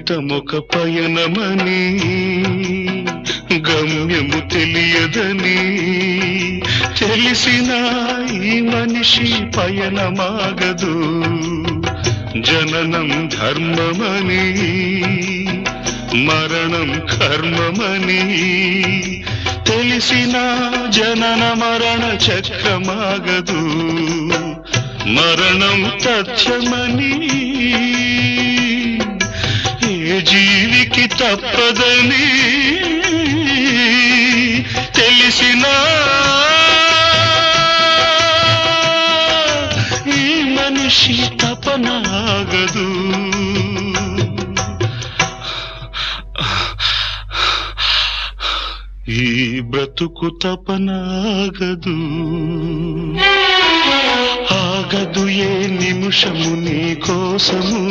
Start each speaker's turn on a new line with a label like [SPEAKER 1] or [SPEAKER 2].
[SPEAKER 1] జీవితమొక పయనమని గమ్యము తెలియదని తెలిసిన ఈ మనిషి పయనమాగదు. జననం ధర్మమని మరణం కర్మమని తెలిసిన జనన మరణ చక్రమాగదు. మరణం తథ్యమని ఏ జీవికి తప్పదని తెలిసిన ఈ మనిషి తపనాగదు. ఈ బ్రతుకు తపనాగదు. ఆగదు ఏ నిమిషము నీ కోసము.